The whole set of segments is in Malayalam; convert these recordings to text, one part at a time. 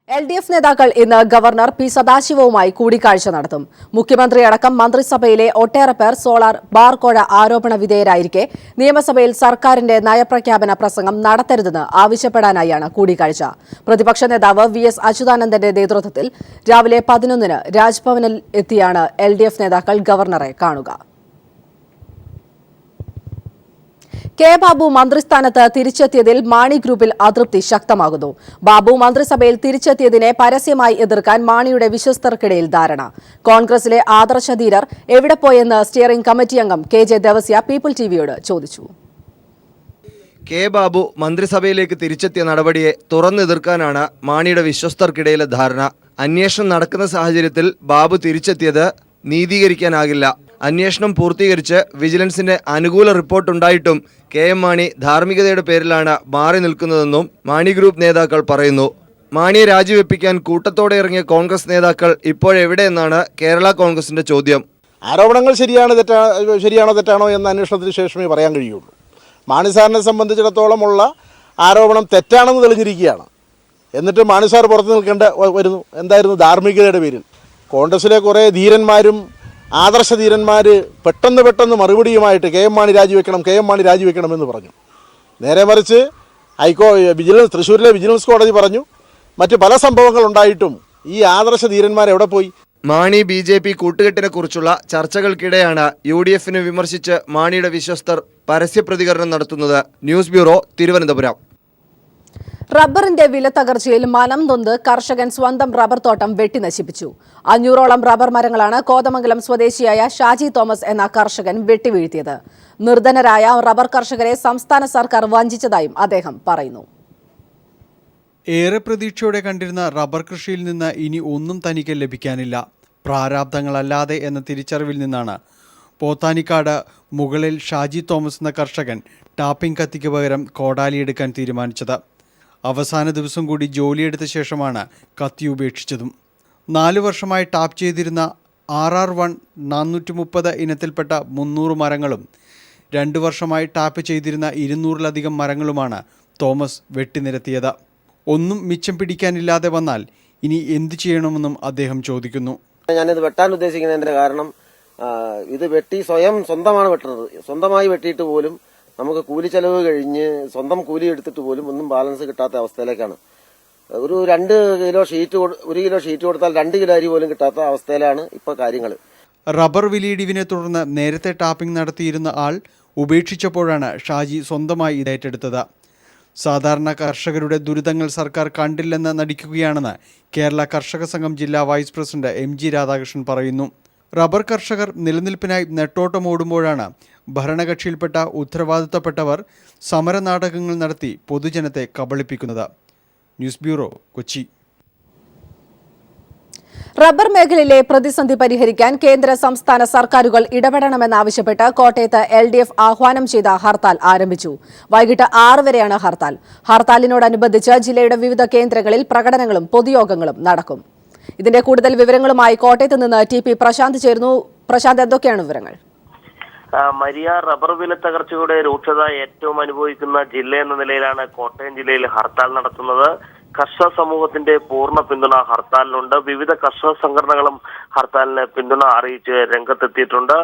LDF നേതാക്കൾ ഇന്ന് ഗവർണർ പി സദാശിവവുമായി കൂടിക്കാഴ്ച നടത്തും. മുഖ്യമന്ത്രിയടക്കം മന്ത്രിസഭയിലെ ഒട്ടേറെ പേർ സോളാർ ബാർകോഴ ആരോപണ വിധേയരായിരിക്കെ നിയമസഭയിൽ സർക്കാരിന്റെ നയപ്രഖ്യാപന പ്രസംഗം നടത്തരുതെന്ന് ആവശ്യപ്പെടാനായാണ് കൂടിക്കാഴ്ച. പ്രതിപക്ഷ നേതാവ് VS അച്യുതാനന്ദന്റെ നേതൃത്വത്തിൽ രാവിലെ 11-ന് രാജ്ഭവനിൽ എത്തിയാണ് LDF നേതാക്കൾ ഗവർണറെ കാണുക. കെ ബാബു മന്ത്രിസ്ഥാനത്ത് തിരിച്ചെത്തിയതിൽ മാണി ഗ്രൂപ്പിൽ അതൃപ്തി ശക്തമാകുന്നു. ബാബു മന്ത്രിസഭയിൽ തിരിച്ചെത്തിയതിനെ പരസ്യമായി എതിർക്കാൻ മാണിയുടെ വിശ്വസ്തർക്കിടയിൽ ധാരണ. കോൺഗ്രസിലെ ആദർശധീരർ എവിടെ പോയെന്ന് സ്റ്റിയറിംഗ് കമ്മിറ്റി അംഗം KJ ദേവസ്യ പീപ്പിൾ TVയോട് ചോദിച്ചു. കെ ബാബു മന്ത്രിസഭയിലേക്ക് തിരിച്ചെത്തിയ നടപടിയെ തുറന്നെതിർക്കാനാണ് മാണിയുടെ വിശ്വസ്തർക്കിടയിലെ ധാരണ. അന്വേഷണം നടക്കുന്ന സാഹചര്യത്തിൽ ബാബു തിരിച്ചെത്തിയത് നീതീകരിക്കാനാകില്ല. അന്വേഷണം പൂർത്തീകരിച്ച് വിജിലൻസിന്റെ അനുകൂല റിപ്പോർട്ടുണ്ടായിട്ടും KM മാണി ധാർമ്മികതയുടെ പേരിലാണ് മാറി നിൽക്കുന്നതെന്നും മാണി ഗ്രൂപ്പ് നേതാക്കൾ പറയുന്നു. മാണിയെ രാജിവെപ്പിക്കാൻ കൂട്ടത്തോടെ ഇറങ്ങിയ കോൺഗ്രസ് നേതാക്കൾ ഇപ്പോഴെവിടെയെന്നാണ് കേരള കോൺഗ്രസിന്റെ ചോദ്യം. ആരോപണങ്ങൾ ശരിയാണോ തെറ്റാണോ എന്ന അന്വേഷണത്തിന് ശേഷമേ പറയാൻ കഴിയുള്ളൂ. മാണി സാറിനെ സംബന്ധിച്ചിടത്തോളമുള്ള ആരോപണം തെറ്റാണെന്ന് തെളിഞ്ഞിരിക്കുകയാണ്. എന്നിട്ട് മാണി സാർ പുറത്ത് നിൽക്കേണ്ട വരുന്നു. എന്തായിരുന്നു? ധാർമ്മികതയുടെ പേരിൽ കോൺഗ്രസിലെ കുറേ ധീരന്മാരും ആദർശധീരന്മാർ പെട്ടെന്ന് മറുപടിയുമായിട്ട് KM മാണി രാജിവെക്കണം എന്ന് പറഞ്ഞു. നേരെ മറിച്ച് തൃശ്ശൂരിലെ വിജിലൻസ് കോടതി പറഞ്ഞു. മറ്റ് പല സംഭവങ്ങൾ ഉണ്ടായിട്ടും ഈ ആദർശധീരന്മാർ എവിടെ പോയി? മാണി BJP കൂട്ടുകെട്ടിനെ കുറിച്ചുള്ള ചർച്ചകൾക്കിടെയാണ് UDFനെ വിമർശിച്ച് മാണിയുടെ വിശ്വസ്തർ പരസ്യ പ്രതികരണം നടത്തുന്നത്. News bureau, Thiruvananthapuram. റബ്ബറിന്റെ വില തകർച്ചയിൽ മനം നൊന്ത് കർഷകൻ സ്വന്തം റബ്ബർ തോട്ടം വെട്ടിനശിപ്പിച്ചു. 500ഓളം റബ്ബർ മരങ്ങളാണ് കോതമംഗലം സ്വദേശിയായ ഷാജി തോമസ് എന്ന കർഷകൻ വെട്ടിവീഴ്ത്തിയത്. നിർധനരായ റബ്ബർ കർഷകരെ സംസ്ഥാന സർക്കാർ വഞ്ചിച്ചതായും അദ്ദേഹം പറയുന്നു. ഏറെ പ്രതീക്ഷയോടെ കണ്ടിരുന്ന റബ്ബർ കൃഷിയിൽ നിന്ന് ഇനി ഒന്നും തനിക്ക് ലഭിക്കാനില്ല. പ്രാരാബ്ദങ്ങളല്ലാതെ എന്ന തിരിച്ചറിവിൽ നിന്നാണ് പോത്താനിക്കാട് മുകളിൽ ഷാജി തോമസ് എന്ന കർഷകൻ ടാപ്പിംഗ് കത്തിക്ക് പകരം കോടാലിയെടുക്കാൻ തീരുമാനിച്ചത്. അവസാന ദിവസം കൂടി ജോലിയെടുത്ത ശേഷമാണ് കത്തി ഉപേക്ഷിച്ചതും. 4 വർഷമായി ടാപ്പ് ചെയ്തിരുന്ന RR1 430 ഇനത്തിൽപ്പെട്ട 300 മരങ്ങളും 2 വർഷമായി ടാപ്പ് ചെയ്തിരുന്ന 200-ലധികം മരങ്ങളുമാണ് തോമസ് വെട്ടിനിരത്തിയത്. ഒന്നും മിച്ചം പിടിക്കാനില്ലാതെ വന്നാൽ ഇനി എന്തു ചെയ്യണമെന്നും അദ്ദേഹം ചോദിക്കുന്നു. ഞാനിത് വെട്ടാൻ ഉദ്ദേശിക്കുന്നതിന്റെ കാരണം ഇത് വെട്ടി സ്വന്തമാണ് വെട്ടുന്നത്. സ്വന്തമായി വെട്ടിയിട്ട് പോലും നമുക്ക് കൂലി ചെലവ് കഴിഞ്ഞ് സ്വന്തം കൂലി എടുത്തിട്ട് പോലും ഒന്നും ബാലൻസ് കിട്ടാത്ത അവസ്ഥയിലേക്കാണ്. ഒരു 1 കിലോ ഷീറ്റ് കൊടുത്താൽ 2 കിലോ അരി പോലും കിട്ടാത്ത അവസ്ഥയിലാണ് ഇപ്പൊ കാര്യങ്ങൾ. റബ്ബർ വിലയിടിവിനെ തുടർന്ന് നേരത്തെ ടാപ്പിംഗ് നടത്തിയിരുന്ന ആൾ ഉപേക്ഷിച്ചപ്പോഴാണ് ഷാജി സ്വന്തമായി ഇത് ഏറ്റെടുത്തത്. സാധാരണ കർഷകരുടെ ദുരിതങ്ങൾ സർക്കാർ കണ്ടില്ലെന്ന് നടിക്കുകയാണെന്ന് കേരള കർഷക സംഘം ജില്ലാ വൈസ് പ്രസിഡന്റ് MG രാധാകൃഷ്ണൻ പറയുന്നു. റബ്ബർ കർഷകർ നിലനിൽപ്പിനായി നെട്ടോട്ടമോടുമ്പോഴാണ് ഭരണകക്ഷിയിൽപ്പെട്ട ഉത്തരവാദിത്തപ്പെട്ടവർ സമരനാടകങ്ങൾ നടത്തി പൊതുജനത്തെ കബളിപ്പിക്കുന്നത്. News bureau, Kochi. റബ്ബർ മേഖലയിലെ പ്രതിസന്ധി പരിഹരിക്കാൻ കേന്ദ്ര സംസ്ഥാന സർക്കാരുകൾ ഇടപെടണമെന്നാവശ്യപ്പെട്ട് കോട്ടയത്ത് LDF ആഹ്വാനം ചെയ്ത ഹർത്താൽ ആരംഭിച്ചു. വൈകിട്ട് 6 വരെയാണ് ഹർത്താൽ. ഹർത്താലിനോടനുബന്ധിച്ച് ജില്ലയുടെ വിവിധ കേന്ദ്രങ്ങളിൽ പ്രകടനങ്ങളും പൊതുയോഗങ്ങളും നടക്കും. ഇതിന്റെ കൂടുതൽ വിവരങ്ങളുമായി കോട്ടയത്ത് നിന്ന് TP പ്രശാന്ത് ചേരുന്നു. പ്രശാന്ത്, എന്തൊക്കെയാണ് വിവരങ്ങൾ? മരിയ, റബ്ബർ വില തകർച്ചയുടെ രൂക്ഷത ഏറ്റവും അനുഭവിക്കുന്ന ജില്ല എന്ന നിലയിലാണ് കോട്ടയം ജില്ലയിൽ ഹർത്താൽ നടത്തുന്നത്. കർഷക സമൂഹത്തിന്റെ പൂർണ്ണ പിന്തുണ ഹർത്താലിനുണ്ട്. വിവിധ കർഷക സംഘടനകളും ഹർത്താലിന് പിന്തുണ അറിയിച്ച് രംഗത്തെത്തിയിട്ടുണ്ട്.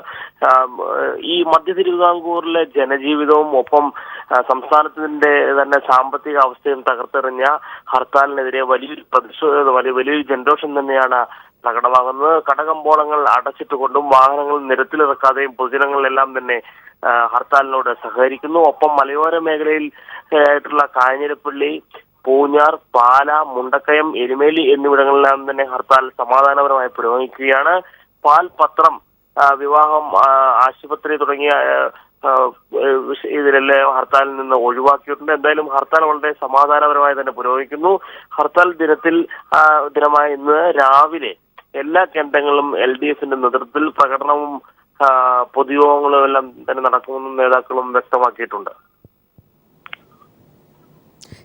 ഈ മധ്യ തിരുവിതാംകൂറിലെ ജനജീവിതവും ഒപ്പം സംസ്ഥാനത്തിന്റെ തന്നെ സാമ്പത്തിക അവസ്ഥയും തകർത്തെറിഞ്ഞ ഹർത്താലിനെതിരെ വലിയൊരു ജനരോഷം തന്നെയാണ് പ്രകടമാകുന്നത്. കടകമ്പോളങ്ങൾ അടച്ചിട്ടുകൊണ്ടും വാഹനങ്ങൾ നിരത്തിലിറക്കാതെയും പൊതുജനങ്ങളെല്ലാം തന്നെ ഹർത്താലിനോട് സഹകരിക്കുന്നു. ഒപ്പം മലയോര മേഖലയിൽ ആയിട്ടുള്ള കാഞ്ഞിരപ്പള്ളി, പൂഞ്ഞാർ, പാല, മുണ്ടക്കയം, എരുമേലി എന്നിവിടങ്ങളിലെല്ലാം തന്നെ ഹർത്താൽ സമാധാനപരമായി പുരോഗമിക്കുകയാണ്. പാൽ, പത്രം, വിവാഹം, ആശുപത്രി തുടങ്ങിയ ഇതിലെല്ലാം ഹർത്താലിൽ നിന്ന് ഒഴിവാക്കിയിട്ടുണ്ട്. എന്തായാലും ഹർത്താൽ വളരെ സമാധാനപരമായി തന്നെ പുരോഗമിക്കുന്നു. ഹർത്താൽ ദിനമായ ഇന്ന് രാവിലെ എല്ലാ കേന്ദ്രങ്ങളിലും LDFന്റെ നേതൃത്വത്തിൽ പ്രകടനവും പൊതുയോഗങ്ങളും എല്ലാം തന്നെ നടക്കുമെന്നും നേതാക്കളും വ്യക്തമാക്കിയിട്ടുണ്ട്.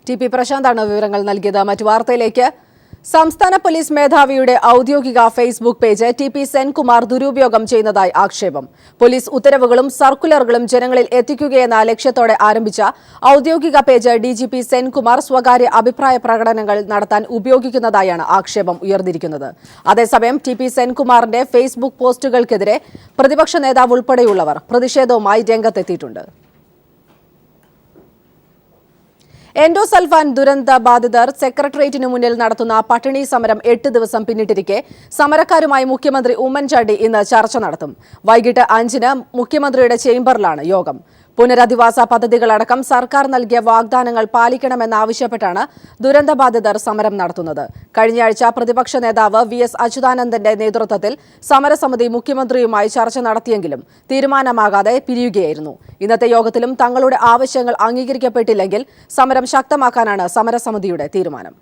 TP പ്രശാന്താണ് വിവരങ്ങൾ നൽകിയത്. മറ്റു വാർത്തയിലേക്ക്. സംസ്ഥാന പോലീസ് മേധാവിയുടെ ഔദ്യോഗിക ഫേസ്ബുക്ക് പേജ് ടി.പി. സെൻകുമാർ ദുരുപയോഗം ചെയ്യുന്നതായി ആക്ഷേപം. പോലീസ് ഉത്തരവുകളും സർക്കുലറുകളും ജനങ്ങളിൽ എത്തിക്കുകയെന്ന ലക്ഷ്യത്തോടെ ആരംഭിച്ച ഔദ്യോഗിക പേജ് ഡി.ജി.പി. സെൻകുമാർ സ്വകാര്യ അഭിപ്രായ പ്രകടനങ്ങൾ നടത്താൻ ഉപയോഗിക്കുന്നതായാണ് ആക്ഷേപം ഉയർന്നിരിക്കുന്നത്. അതേസമയം ടി.പി. സെൻകുമാറിന്റെ ഫേസ്ബുക്ക് പോസ്റ്റുകൾക്കെതിരെ പ്രതിപക്ഷ നേതാവ് ഉൾപ്പെടെയുള്ളവർ പ്രതിഷേധവുമായി രംഗത്തെത്തിയിട്ടുണ്ട്. എൻഡോസൾഫാൻ ദുരന്ത ബാധിതർ സെക്രട്ടേറിയറ്റിനു മുന്നിൽ നടത്തുന്ന പട്ടിണി സമരം 8 ദിവസം പിന്നിട്ടിരിക്കെ സമരക്കാരുമായി മുഖ്യമന്ത്രി ഉമ്മൻചാണ്ടി ഇന്ന് ചർച്ച നടത്തും. വൈകിട്ട് 5-ന് മുഖ്യമന്ത്രിയുടെ ചേംബറിലാണ് യോഗം. പുനരധിവാസ പദ്ധതികളടക്കം സർക്കാർ നൽകിയ വാഗ്ദാനങ്ങൾ പാലിക്കണമെന്നാവശ്യപ്പെട്ടാണ് ദുരന്തബാധിതർ സമരം നടത്തുന്നത്. കഴിഞ്ഞയാഴ്ച പ്രതിപക്ഷ നേതാവ് വി.എസ്. അച്യുതാനന്ദന്റെ നേതൃത്വത്തിൽ സമരസമിതി മുഖ്യമന്ത്രിയുമായി ചർച്ച നടത്തിയെങ്കിലും തീരുമാനമാകാതെ പിരിയുകയായിരുന്നു. ഇന്നത്തെ യോഗത്തിലും തങ്ങളുടെ ആവശ്യങ്ങൾ അംഗീകരിക്കപ്പെട്ടില്ലെങ്കിൽ സമരം ശക്തമാക്കാനാണ് സമരസമിതിയുടെ തീരുമാനം.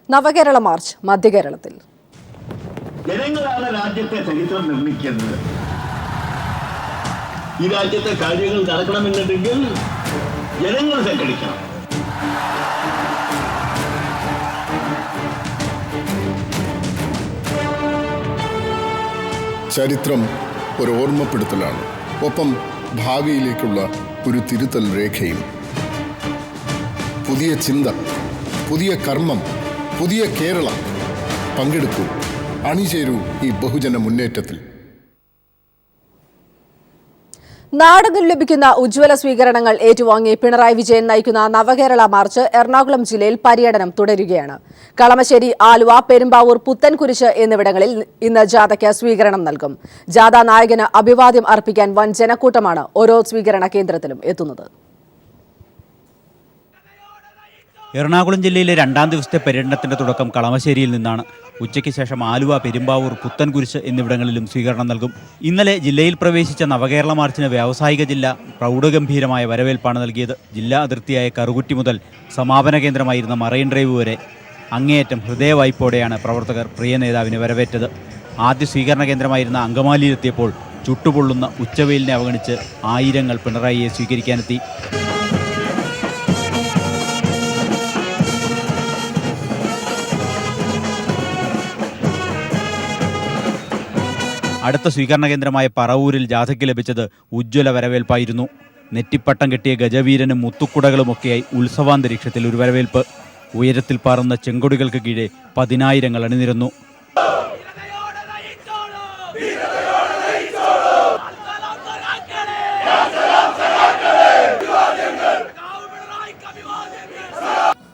നവകേരള മാർച്ച് മധ്യകേരളത്തിൽ. ജനങ്ങളാണ് രാജ്യത്തെ ചരിത്രം നിർമ്മിക്കുന്നത്. ഈ രാജ്യത്തെ കാര്യങ്ങൾ നടക്കണമെന്നുണ്ടെങ്കിൽ ജനങ്ങൾ സംഘടിക്കണം. ചരിത്രം ഒരു ഓർമ്മപ്പെടുത്തലാണ്, ഒപ്പം ഭാവിയിലേക്കുള്ള ഒരു തിരുത്തൽ രേഖയും. പുതിയ ചിന്ത, പുതിയ കർമ്മം, പുതിയ കേരളം. പങ്കെടുക്കൂ, അണിചേരൂ ഈ ബഹുജന മുന്നേറ്റത്തിൽ. നാടിന് ലഭിക്കുന്ന ഉജ്ജ്വല സ്വീകരണങ്ങൾ ഏറ്റുവാങ്ങി പിണറായി വിജയൻ നയിക്കുന്ന നവകേരള മാർച്ച് എറണാകുളം ജില്ലയിൽ പര്യടനം തുടരുകയാണ്. കളമശ്ശേരി, ആലുവ, പെരുമ്പാവൂർ, പുത്തൻകുരിശ് എന്നിവിടങ്ങളിൽ ഇന്ന് ജാഥയ്ക്ക് സ്വീകരണം നൽകും. ജാഥ നായകന് അഭിവാദ്യം അർപ്പിക്കാൻ വൻ ജനക്കൂട്ടമാണ് ഓരോ സ്വീകരണ കേന്ദ്രത്തിലും എത്തുന്നത്. എറണാകുളം ജില്ലയിലെ 2ാം ദിവസത്തെ പര്യടനത്തിന്റെ തുടക്കം കളമശ്ശേരിയിൽ നിന്നാണ്. ഉച്ചയ്ക്ക് ശേഷം ആലുവ, പെരുമ്പാവൂർ, പുത്തൻകുരിശ് എന്നിവിടങ്ങളിലും സ്വീകരണം നൽകും. ഇന്നലെ ജില്ലയിൽ പ്രവേശിച്ച നവകേരള മാർച്ചിന് വ്യാവസായിക ജില്ല പ്രൗഢഗംഭീരമായ വരവേൽപ്പാണ് നൽകിയത്. ജില്ലാ അതിർത്തിയായ കറുകുറ്റി മുതൽ സമാപന കേന്ദ്രമായിരുന്ന മറൈൻ ഡ്രൈവ് വരെ അങ്ങേയറ്റം ഹൃദയവായ്പോടെയാണ് പ്രവർത്തകർ പ്രിയ നേതാവിനെ വരവേറ്റത്. ആദ്യ സ്വീകരണ കേന്ദ്രമായിരുന്ന അങ്കമാലിയിലെത്തിയപ്പോൾ ചുട്ടുപൊള്ളുന്ന ഉച്ചവെയിലിനെ അവഗണിച്ച് ആയിരങ്ങൾ പിണറായിയെ സ്വീകരിക്കാനെത്തി. അടുത്ത സ്വീകരണ കേന്ദ്രമായ പറവൂരിൽ ജാഥയ്ക്ക് ലഭിച്ചത് ഉജ്ജ്വല വരവേൽപ്പായിരുന്നു. നെറ്റിപ്പട്ടം കെട്ടിയ ഗജവീരനും മുത്തുക്കുടകളുമൊക്കെയായി ഉത്സവാന്തരീക്ഷത്തിൽ ഒരു വരവേൽപ്പ്. ഉയരത്തിൽ പാറുന്ന ചെങ്കൊടികൾക്ക് കീഴെ 10,000 അണിനിരന്നു.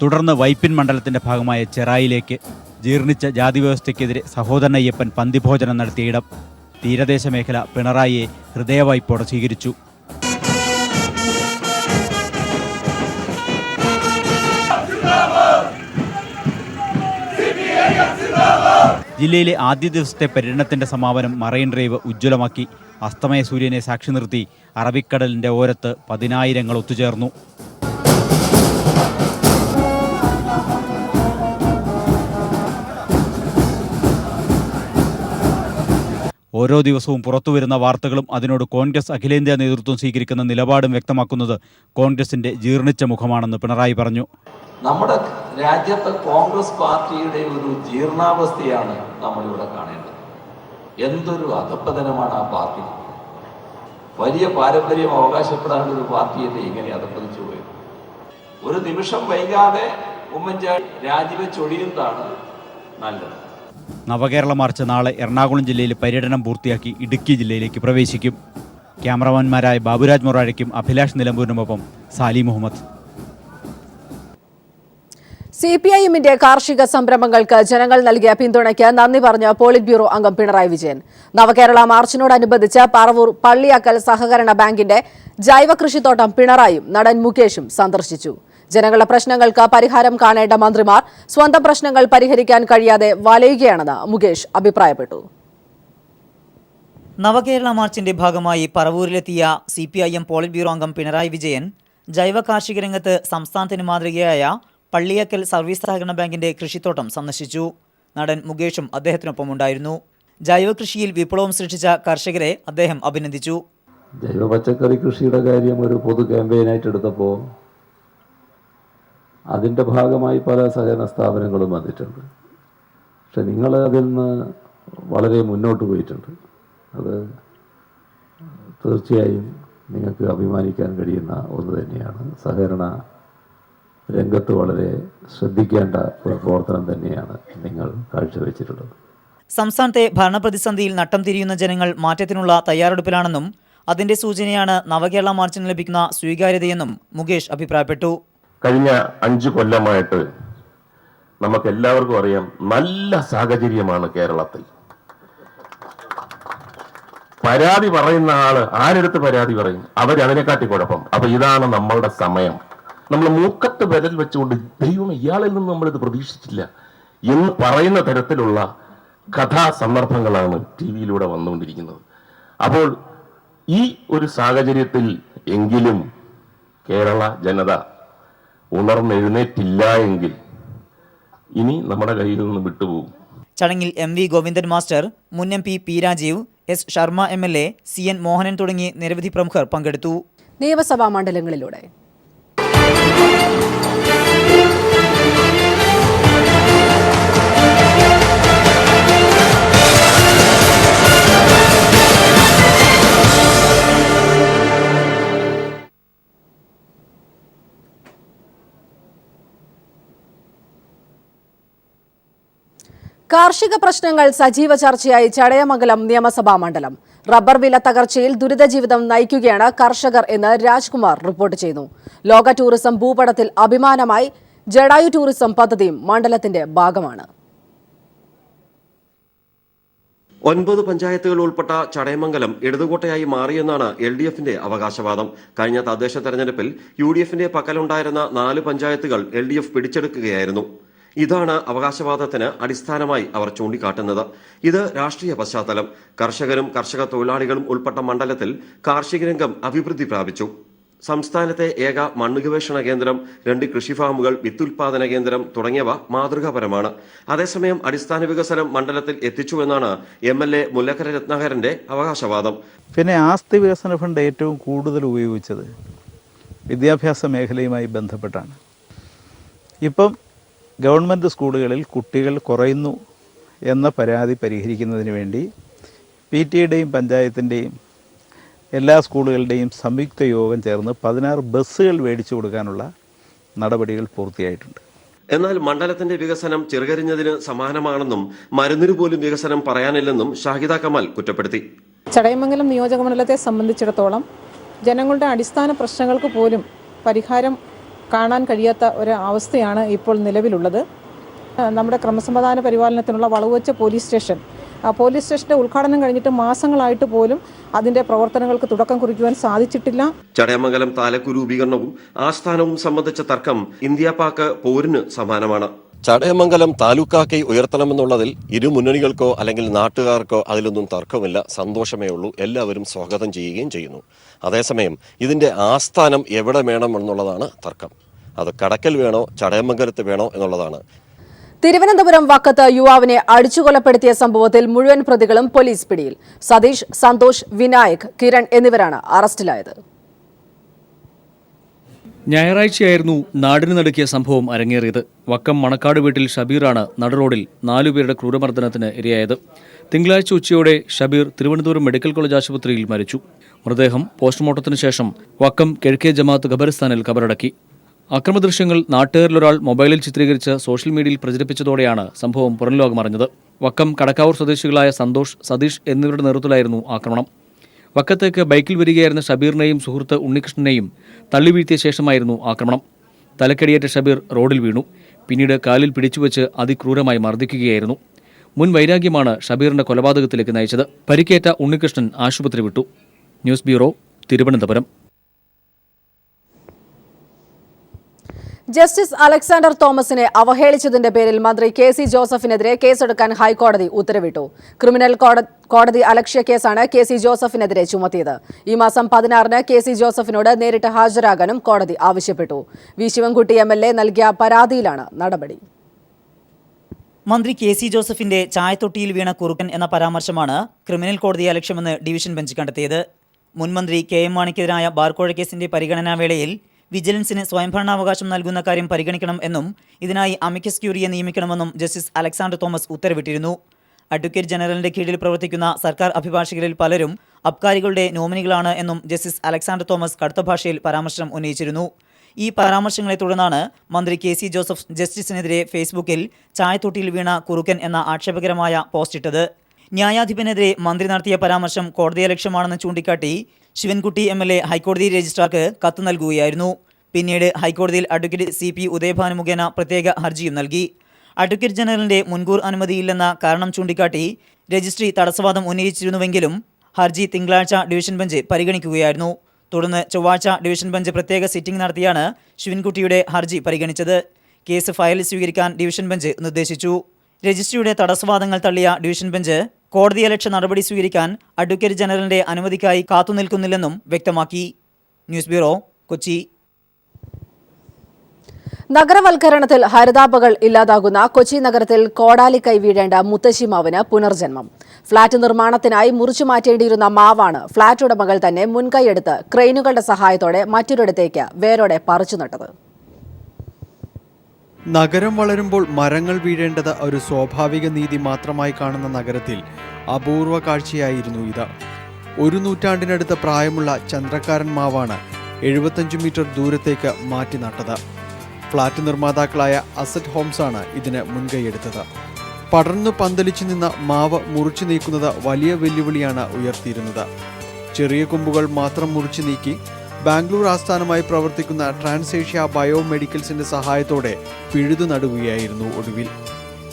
തുടർന്ന് വൈപ്പിൻ മണ്ഡലത്തിന്റെ ഭാഗമായ ചെറായിലേക്ക് ജീർണിച്ച ജാതി വ്യവസ്ഥയ്ക്കെതിരെ സഹോദരൻ അയ്യപ്പൻ പന്തിഭോജനം നടത്തിയ ഇടം. തീരദേശ മേഖല പിണറായിയെ ഹൃദയവായ്പോടെ സ്വീകരിച്ചു. ജില്ലയിലെ ആദ്യ ദിവസത്തെ പര്യടനത്തിന്റെ സമാപനം മറൈൻ ഡ്രൈവ് ഉജ്ജ്വലമാക്കി. അസ്തമയ സൂര്യനെ സാക്ഷി നിർത്തി അറബിക്കടലിന്റെ ഓരത്ത് 10,000 ഒത്തുചേർന്നു. ഓരോ ദിവസവും പുറത്തുവരുന്ന വാർത്തകളും അതിനോട് കോൺഗ്രസ് അഖിലേന്ത്യാ നേതൃത്വം സ്വീകരിക്കുന്ന നിലപാടും വ്യക്തമാക്കുന്നത് കോൺഗ്രസിന്റെ ജീർണിച്ച മുഖമാണെന്ന് പിണറായി പറഞ്ഞു. നമ്മുടെ രാജ്യത്തെ കോൺഗ്രസ് പാർട്ടിയുടെ ഒരു ജീർണാവസ്ഥയാണ് നമ്മളിവിടെ കാണേണ്ടത്. എന്തൊരു അധപ്പതനമാണ് ആ പാർട്ടി. വലിയ പാരമ്പര്യം അവകാശപ്പെടാനുള്ള ഒരു പാർട്ടിയല്ലേ ഇങ്ങനെ അധപ്പതിച്ചു പോയത്. ഒരു നിമിഷം വൈകാതെ ഉമ്മൻചാണ്ടി രാജിവെച്ചൊഴിയുന്നതാണ് നല്ലത്. നവകേരള മാർച്ച് നാളെ എറണാകുളം ജില്ലയിൽ പര്യടനം പൂർത്തിയാക്കി ഇടുക്കി ജില്ലയിലേക്ക് പ്രവേശിക്കും. ക്യാമറമാൻമാരായ ബാബുരാജ് മൊറാഴയ്ക്കും അഭിലാഷ് നിലമ്പൂരിനുമൊപ്പം സാലി മുഹമ്മദ്. സിപിഐഎമ്മിന്റെ കാർഷിക സംരംഭങ്ങൾക്ക് ജനങ്ങൾ നൽകിയ പിന്തുണയ്ക്ക് നന്ദി പറഞ്ഞ പോളിറ്റ് ബ്യൂറോ അംഗം പിണറായി വിജയൻ. നവകേരള മാർച്ചിനോടനുബന്ധിച്ച് പറവൂർ പള്ളിയാക്കൽ സഹകരണ ബാങ്കിന്റെ ജൈവ കൃഷിത്തോട്ടം പിണറായിയും നടൻ മുകേഷും സന്ദർശിച്ചു. ജനങ്ങളുടെ പ്രശ്നങ്ങൾക്ക് പരിഹാരം കാണേണ്ട മന്ത്രിമാർ സ്വന്തം പ്രശ്നങ്ങൾ പരിഹരിക്കാൻ കഴിയാതെ വലയുകയാണെന്ന് മുകേഷ് അഭിപ്രായപ്പെട്ടു. നവകേരള മാർച്ചിന്റെ ഭാഗമായി പറവൂരിലെത്തിയ സിപിഐഎം പോളിറ്റ് ബ്യൂറോ അംഗം പിണറായി വിജയൻ ജൈവ കാർഷിക രംഗത്ത് സംസ്ഥാനത്തിന് മാതൃകയായ പള്ളിയാക്കൽ സർവീസ് സഹകരണ ബാങ്കിന്റെ കൃഷിത്തോട്ടം സന്ദർശിച്ചു. നടൻ മുകേഷും അദ്ദേഹത്തിനൊപ്പമുണ്ടായിരുന്നു. ജൈവകൃഷിയിൽ വിപ്ലവം സൃഷ്ടിച്ച കർഷകരെ അദ്ദേഹം അഭിനന്ദിച്ചു. ജൈവ പച്ചക്കറി കൃഷിയുടെ കാര്യം ഒരു പൊതു ക്യാമ്പയിനായിട്ട് എടുത്തപ്പോൾ അതിൻ്റെ ഭാഗമായി പല സഹകരണ സ്ഥാപനങ്ങളും വന്നിട്ടുണ്ട്. പക്ഷെ നിങ്ങൾ അതിൽ നിന്ന് വളരെ മുന്നോട്ട് പോയിട്ടുണ്ട്. അത് തീർച്ചയായും നിങ്ങൾക്ക് അഭിമാനിക്കാൻ കഴിയുന്ന ഒന്ന് തന്നെയാണ്. സഹകരണ രംഗത്ത് വളരെ ശ്രദ്ധിക്കേണ്ട ഒരു പ്രവർത്തനം തന്നെയാണ് നിങ്ങൾ കാഴ്ചവെച്ചിട്ടുള്ളത്. സംസ്ഥാനത്തെ ഭരണപ്രതിസന്ധിയിൽ നട്ടം തിരിയുന്ന ജനങ്ങൾ മാറ്റത്തിനുള്ള തയ്യാറെടുപ്പിലാണെന്നും അതിന്റെ സൂചനയാണ് നവകേരള മാർച്ചിന് ലഭിക്കുന്ന സ്വീകാര്യതയെന്നും മുകേഷ് അഭിപ്രായപ്പെട്ടു. കഴിഞ്ഞ 5 കൊല്ലമായിട്ട് നമുക്ക് എല്ലാവർക്കും അറിയാം, നല്ല സാഹചര്യമാണ് കേരളത്തിൽ. പരാതി പറയുന്ന ആള് ആരെടുത്ത് പരാതി പറയും? അവരതിനെക്കാട്ടി കുഴപ്പം. അപ്പൊ ഇതാണ് നമ്മളുടെ സമയം. നമ്മൾ മൂക്കത്ത് വിരൽ വെച്ചുകൊണ്ട് ദൈവം ഇയാളിൽ നിന്ന് നമ്മളിത് പ്രതീക്ഷിച്ചില്ല എന്ന് പറയുന്ന തരത്തിലുള്ള കഥാസന്ദർഭങ്ങളാണ് TV-യിലൂടെ വന്നുകൊണ്ടിരിക്കുന്നത്. അപ്പോൾ ഈ ഒരു സാഹചര്യത്തിൽ എങ്കിലും കേരള ജനത ഉണർന്നെഴുന്നേറ്റില്ല എങ്കിൽ ഇനി നമ്മുടെ കയ്യിൽ നിന്ന് വിട്ടുപോകും. ചടങ്ങിൽ MV ഗോവിന്ദൻ മാസ്റ്റർ, മുൻ MP P Rajeev, S Sharma MLA, CN Mohanan തുടങ്ങി നിരവധി പ്രമുഖർ പങ്കെടുത്തു. നിയമസഭാ മണ്ഡലങ്ങളിലൂടെ കാർഷിക പ്രശ്നങ്ങൾ സജീവ ചർച്ചയായി ചടയമംഗലം നിയമസഭാ മണ്ഡലം. റബ്ബർ വില തകർച്ചയിൽ ദുരിതജീവിതം നയിക്കുകയാണ് കർഷകർ എന്ന് രാജ്കുമാർ റിപ്പോർട്ട് ചെയ്തു. ലോക ടൂറിസം ഭൂപടത്തിൽ അഭിമാനമായി ജഡായു ടൂറിസം പദ്ധതിയും മണ്ഡലത്തിന്റെ ഭാഗമാണ്. 9 പഞ്ചായത്തുകൾ ഉൾപ്പെട്ട ചടയമംഗലം ഇടതുകോട്ടയായി മാറിയെന്നാണ് LDFന്റെ അവകാശവാദം. കഴിഞ്ഞ തദ്ദേശ തെരഞ്ഞെടുപ്പിൽ UDFന്റെ പക്കലുണ്ടായിരുന്ന 4 പഞ്ചായത്തുകൾ LDF പിടിച്ചെടുക്കുകയായിരുന്നു. ഇതാണ് അവകാശവാദത്തിന് അടിസ്ഥാനമായി അവർ ചൂണ്ടിക്കാട്ടുന്നത്. ഇത് രാഷ്ട്രീയ പശ്ചാത്തലം. കർഷകരും കർഷക തൊഴിലാളികളും ഉൾപ്പെട്ട മണ്ഡലത്തിൽ കാർഷിക രംഗം അഭിവൃദ്ധി പ്രാപിച്ചു. സംസ്ഥാനത്തെ ഏക മണ്ണ് ഗവേഷണ കേന്ദ്രം, 2 കൃഷി ഫാമുകൾ, വിത്തുൽപാദന കേന്ദ്രം തുടങ്ങിയവ മാതൃകാപരമാണ്. അതേസമയം അടിസ്ഥാന വികസനം മണ്ഡലത്തിൽ എത്തിച്ചുവെന്നാണ് MLA മുല്ലക്കര രത്നാകരന്റെ അവകാശവാദം. പിന്നെ ആസ്തി വികസന ഫണ്ട് ഏറ്റവും കൂടുതൽ ഉപയോഗിച്ചത് വിദ്യാഭ്യാസ മേഖലയുമായി ബന്ധപ്പെട്ടാണ്. ഇപ്പം ഗവൺമെൻറ് സ്കൂളുകളിൽ കുട്ടികൾ കുറയുന്നു എന്ന പരാതി പരിഹരിക്കുന്നതിന് വേണ്ടി PTA-യുടെയും പഞ്ചായത്തിൻ്റെയും എല്ലാ സ്കൂളുകളുടെയും സംയുക്ത യോഗം ചേർന്ന് 16 ബസ്സുകൾ മേടിച്ചു കൊടുക്കാനുള്ള നടപടികൾ പൂർത്തിയായിട്ടുണ്ട്. എന്നാൽ മണ്ഡലത്തിന്റെ വികസനം ചെറുകരിഞ്ഞതിന് സമാനമാണെന്നും മരുന്നിന് പോലും വികസനം പറയാനില്ലെന്നും ഷാഹിദ കമാൽ കുറ്റപ്പെടുത്തി. ചടയമംഗലം നിയോജകമണ്ഡലത്തെ സംബന്ധിച്ചിടത്തോളം ജനങ്ങളുടെ അടിസ്ഥാന പ്രശ്നങ്ങൾക്ക് പോലും പരിഹാരം കാണാൻ കഴിയാത്ത ഒരു അവസ്ഥയാണ് ഇപ്പോൾ നിലവിലുള്ളത്. നമ്മുടെ ക്രമസമാധാന പരിപാലനത്തിനുള്ള വളവുവെച്ച പോലീസ് സ്റ്റേഷന്റെ ഉദ്ഘാടനം കഴിഞ്ഞിട്ട് മാസങ്ങളായിട്ട് പോലും അതിന്റെ പ്രവർത്തനങ്ങൾക്ക് തുടക്കം കുറിക്കുവാൻ സാധിച്ചിട്ടില്ല. ചടയമംഗലം താലൂക്ക് രൂപീകരണവും ആസ്ഥാനവും സംബന്ധിച്ച തർക്കം ഇന്ത്യ പാക് പോരിന് സമാനമാണ്. ചടയമംഗലം താലൂക്കാക്കി ഉയർത്തണമെന്നുള്ളതിൽ ഇരു മുന്നണികൾക്കോ അല്ലെങ്കിൽ നാട്ടുകാർക്കോ അതിലൊന്നും തർക്കമില്ല, സന്തോഷമേ ഉള്ളൂ. എല്ലാവരും സ്വാഗതം ചെയ്യുകയും ചെയ്യുന്നു. അതേസമയം ഇതിന്റെ ആസ്ഥാനം എവിടെ വേണം എന്നുള്ളതാണ് തർക്കം. അത് കടക്കൽ വേണോ ചടയമംഗലത്ത് വേണോ എന്നുള്ളതാണ്. തിരുവനന്തപുരം വക്കത്ത് യുവാവിനെ അടിച്ചുകൊലപ്പെടുത്തിയ സംഭവത്തിൽ മുഴുവൻ പ്രതികളും പോലീസ് പിടിയിൽ. സതീഷ്, സന്തോഷ്, വിനായക്, കിരൺ എന്നിവരാണ് അറസ്റ്റിലായത്. ഞായറാഴ്ചയായിരുന്നു നാടിന് നടുക്കിയ സംഭവം അരങ്ങേറിയത്. വക്കം മണക്കാട് വീട്ടിൽ ഷബീറാണ് നടുറോഡിൽ 4 പേരുടെ ക്രൂരമർദ്ദനത്തിന് ഇരയായത്. തിങ്കളാഴ്ച ഉച്ചയോടെ ഷബീർ തിരുവനന്തപുരം മെഡിക്കൽ കോളേജ് ആശുപത്രിയിൽ മരിച്ചു. മൃതദേഹം പോസ്റ്റ്മോർട്ടത്തിന് ശേഷം വക്കം കിഴക്കേ ജമാഅത്ത് ഖബറിസ്ഥാനിൽ കബറടക്കി. അക്രമദൃശ്യങ്ങൾ നാട്ടുകാരിലൊരാൾ മൊബൈലിൽ ചിത്രീകരിച്ച് സോഷ്യൽ മീഡിയയിൽ പ്രചരിപ്പിച്ചതോടെയാണ് സംഭവം പുറംലോകമറിഞ്ഞത്. വക്കം കടക്കാവൂർ സ്വദേശികളായ സന്തോഷ്, സതീഷ് എന്നിവരുടെ നേതൃത്വത്തിലായിരുന്നു ആക്രമണം. വക്കത്തേക്ക് ബൈക്കിൽ വരികയായിരുന്ന ഷബീറിനെയും സുഹൃത്ത് ഉണ്ണികൃഷ്ണനെയും തള്ളിവീഴ്ത്തിയ ശേഷമായിരുന്നു ആക്രമണം. തലക്കടിയേറ്റ ഷബീർ റോഡിൽ വീണു. പിന്നീട് കാലിൽ പിടിച്ചുവെച്ച് അതിക്രൂരമായി മർദ്ദിക്കുകയായിരുന്നു. മുൻ വൈരാഗ്യമാണ് ഷബീറിന്റെ കൊലപാതകത്തിലേക്ക് നയിച്ചത്. പരിക്കേറ്റ ഉണ്ണികൃഷ്ണൻ ആശുപത്രി വിട്ടു. News bureau, Thiruvananthapuram. Justice Alexander തോമസിനെ അവഹേളിച്ചതിന്റെ പേരിൽ മന്ത്രി KC ജോസഫിനെതിരെ കേസെടുക്കാൻ ഹൈക്കോടതി ഉത്തരവിട്ടു. ക്രിമിനൽ കോടതി അലക്ഷ്യ കേസാണ് KC ജോസഫിനെതിരെ ചുമത്തിയത്. ഈ മാസം 16-ന് KC ജോസഫിനോട് നേരിട്ട് ഹാജരാകാനും കോടതി ആവശ്യപ്പെട്ടു. വി. ശിവൻകുട്ടി MLA നൽകിയ പരാതിയിലാണ് നടപടി. മന്ത്രി കെ.സി. ജോസഫിന്റെ ചായത്തൊട്ടിയിൽ വീണ കുറുക്കൻ എന്ന പരാമർശമാണ് ക്രിമിനൽ കോടതിയെ ലക്ഷ്യമെന്ന് ഡിവിഷൻ ബെഞ്ച് കണ്ടെത്തിയത്. മുൻമന്ത്രി കെ.എം. മാണിക്കെതിരായ ബാർക്കോഴ കേസിന്റെ പരിഗണനാ വേളയിൽ വിജിലൻസിന് സ്വയംഭരണാവകാശം നൽകുന്ന കാര്യം പരിഗണിക്കണം എന്നും ഇതിനായി അമിക്കസ് ക്യൂറിയെ നിയമിക്കണമെന്നും ജസ്റ്റിസ് അലക്സാണ്ടർ തോമസ് ഉത്തരവിട്ടിരുന്നു. അഡ്വക്കേറ്റ് ജനറലിന്റെ കീഴിൽ പ്രവർത്തിക്കുന്ന സർക്കാർ അഭിഭാഷകരിൽ പലരും അബ്കാരികളുടെ നോമിനികളാണ് എന്നും ജസ്റ്റിസ് അലക്സാണ്ടർ തോമസ് കടുത്ത ഭാഷയിൽ പരാമർശം ഉന്നയിച്ചിരുന്നു. ഈ പരാമർശങ്ങളെ തുടർന്നാണ് മന്ത്രി കെ.സി. ജോസഫ് ജസ്റ്റിസിനെതിരെ ഫേസ്ബുക്കിൽ ചായത്തൊട്ടിയിൽ വീണ കുറുക്കൻ എന്ന ആക്ഷേപകരമായ പോസ്റ്റിട്ടത്. ന്യായാധിപനെതിരെ മന്ത്രി നടത്തിയ പരാമർശം കോടതിയലക്ഷ്യമാണെന്ന് ചൂണ്ടിക്കാട്ടി ശിവൻകുട്ടി എം.എൽ.എ. ഹൈക്കോടതി രജിസ്ട്രാർക്ക് കത്ത് നൽകുകയായിരുന്നു. പിന്നീട് ഹൈക്കോടതിയിൽ അഡ്വക്കേറ്റ് C.P. ഉദയഭാനു മുഖേന പ്രത്യേക ഹർജിയും നൽകി. അഡ്വക്കേറ്റ് ജനറലിന്റെ മുൻകൂർ അനുമതിയില്ലെന്ന കാരണം ചൂണ്ടിക്കാട്ടി രജിസ്ട്രി തടസ്സവാദം ഉന്നയിച്ചിരുന്നുവെങ്കിലും ഹർജി തിങ്കളാഴ്ച ഡിവിഷൻ ബെഞ്ച് പരിഗണിക്കുകയായിരുന്നു. തുടർന്ന് ചൊവ്വാഴ്ച ഡിവിഷൻ ബെഞ്ച് പ്രത്യേക സിറ്റിംഗ് നടത്തിയാണ് ശിവൻകുട്ടിയുടെ ഹർജി പരിഗണിച്ചത്. കേസ് ഫയൽ സ്വീകരിക്കാൻ ഡിവിഷൻ ബെഞ്ച് നിർദ്ദേശിച്ചു. രജിസ്ട്രിയുടെ തടസ്സവാദങ്ങൾ തള്ളിയ ഡിവിഷൻ ബെഞ്ച് കോടതിയലക്ഷ്യ നടപടി സ്വീകരിക്കാൻ അഡ്വക്കേറ്റ് ജനറലിന്റെ അനുമതിക്കായി കാത്തുനിൽക്കുന്നില്ലെന്നും വ്യക്തമാക്കി. News bureau, Kochi. നഗരവൽക്കരണത്തിൽ ഹരിതാഭകൾ ഇല്ലാതാകുന്ന കൊച്ചി നഗരത്തിൽ കോടാലിക്കൈ വീഴേണ്ട മുത്തശ്ശിമാവിന് പുനർജന്മം. ഫ്ളാറ്റ് നിർമ്മാണത്തിനായി മുറിച്ചു മാറ്റേണ്ടിയിരുന്ന മാവാണ് ഫ്ളാറ്റ് ഉടമകൾ തന്നെ മുൻകൈയെടുത്ത് ക്രെയിനുകളുടെ സഹായത്തോടെ മറ്റൊരിടത്തേക്ക് വേരോടെ പറിച്ചു നട്ടത്. നഗരം വളരുമ്പോൾ മരങ്ങൾ വീഴേണ്ടത് ഒരു സ്വാഭാവിക നീതി മാത്രമായി കാണുന്ന നഗരത്തിൽ അപൂർവ കാഴ്ചയായിരുന്നു ഇത്. 1 നൂറ്റാണ്ടിനടുത്ത് പ്രായമുള്ള ചന്ദ്രക്കാരൻ മാവാണ് 75 മീറ്റർ ദൂരത്തേക്ക് മാറ്റി നട്ടത്. ഫ്ളാറ്റ് നിർമ്മാതാക്കളായ അസറ്റ് ഹോംസാണ് ഇതിന് മുൻകൈയെടുത്തത്. പടർന്നു പന്തലിച്ചു നിന്ന മാവ് മുറിച്ചു നീക്കുന്നത് വലിയ വെല്ലുവിളിയാണ് ഉയർത്തിയിരുന്നത്. ചെറിയ കൊമ്പുകൾ മാത്രം മുറിച്ചു നീക്കി ബാംഗ്ലൂർ ആസ്ഥാനമായി പ്രവർത്തിക്കുന്ന ട്രാൻസേഷ്യ ബയോമെഡിക്കൽസിന്റെ സഹായത്തോടെ പിഴുതു നടുകയായിരുന്നു ഒടുവിൽ.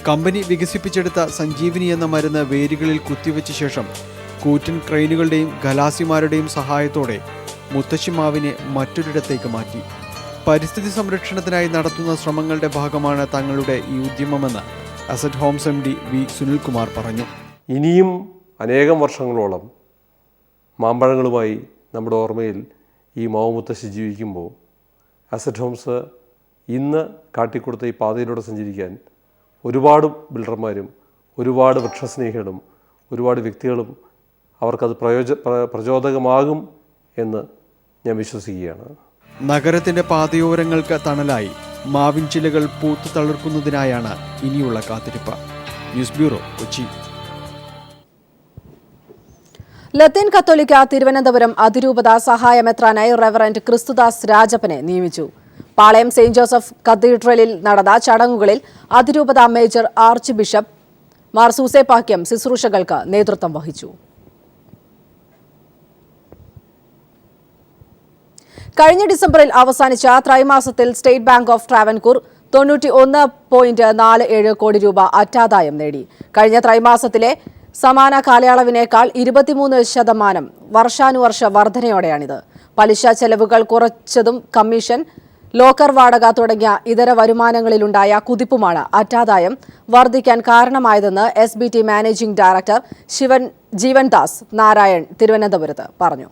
കമ്പനി വികസിപ്പിച്ചെടുത്ത സഞ്ജീവനി എന്ന മരുന്ന് വേരുകളിൽ കുത്തിവെച്ച ശേഷം കൂറ്റൻ ക്രെയിനുകളുടെയും ഖലാസിമാരുടെയും സഹായത്തോടെ മുത്തശ്ശിമാവിനെ മറ്റൊരിടത്തേക്ക് മാറ്റി. പരിസ്ഥിതി സംരക്ഷണത്തിനായി നടത്തുന്ന ശ്രമങ്ങളുടെ ഭാഗമാണ് തങ്ങളുടെ ഈ ഉദ്യമമെന്ന് asset homes MD V Sunilkumar പറഞ്ഞു. ഇനിയും അനേകം വർഷങ്ങളോളം മാമ്പഴങ്ങളുമായി നമ്മുടെ ഓർമ്മയിൽ ഈ മാവ് മുത്തശ്ശി ജീവിക്കുമ്പോൾ അസറ്റ് ഹോംസ് ഇന്ന് കാട്ടിക്കൊടുത്ത ഈ പാതയിലൂടെ സഞ്ചരിക്കാൻ ഒരുപാട് ബിൽഡർമാരും ഒരുപാട് വൃക്ഷസ്നേഹികളും ഒരുപാട് വ്യക്തികളും അവർക്കത് പ്രചോദകമാകും എന്ന് ഞാൻ വിശ്വസിക്കുകയാണ്. നഗരത്തിന്റെ പാതയോരങ്ങൾക്ക് തണലായി മാവിൻ ചിലകൾ പൂത്തു തളിർക്കുന്നതിനായാണ് ഇനിയുള്ള കാത്തിരിപ്പ്. News bureau, Kochi. ലത്തീൻ കത്തോലിക്ക തിരുവനന്തപുരം അതിരൂപത സഹായമെത്രാനായി റെവറന്റ് ക്രിസ്തുദാസ് രാജപ്പനെ നിയമിച്ചു. പാളയം സെയിന്റ് ജോസഫ് കത്തീഡ്രലിൽ നടന്ന ചടങ്ങുകളിൽ അതിരൂപത മേജർ ആർച്ച് ബിഷപ്പ് മാർ സൂസേപ്പാക്യം ശുശ്രൂഷകൾക്ക് നേതൃത്വം വഹിച്ചു. കഴിഞ്ഞ ഡിസംബറിൽ അവസാനിച്ച ത്രൈമാസത്തിൽ സ്റ്റേറ്റ് ബാങ്ക് ഓഫ് ട്രാവൻകൂർ 91.47 കോടി രൂപ അറ്റാദായം നേടി. കഴിഞ്ഞ ത്രൈമാസത്തിലെ സമാന കാലയളവിനേക്കാൾ 23% വർഷാനുവർഷ വർധനയോടെയാണിത്. പലിശ ചെലവുകൾ കുറച്ചതും കമ്മീഷൻ, ലോക്കർ വാടക തുടങ്ങിയ ഇതര വരുമാനങ്ങളിലുണ്ടായ കുതിപ്പുമാണ് അറ്റാദായം വർദ്ധിക്കാൻ കാരണമായതെന്ന് SBT മാനേജിംഗ് ഡയറക്ടർ ജീവൻദാസ് നാരായൺ തിരുവനന്തപുരത്ത് പറഞ്ഞു.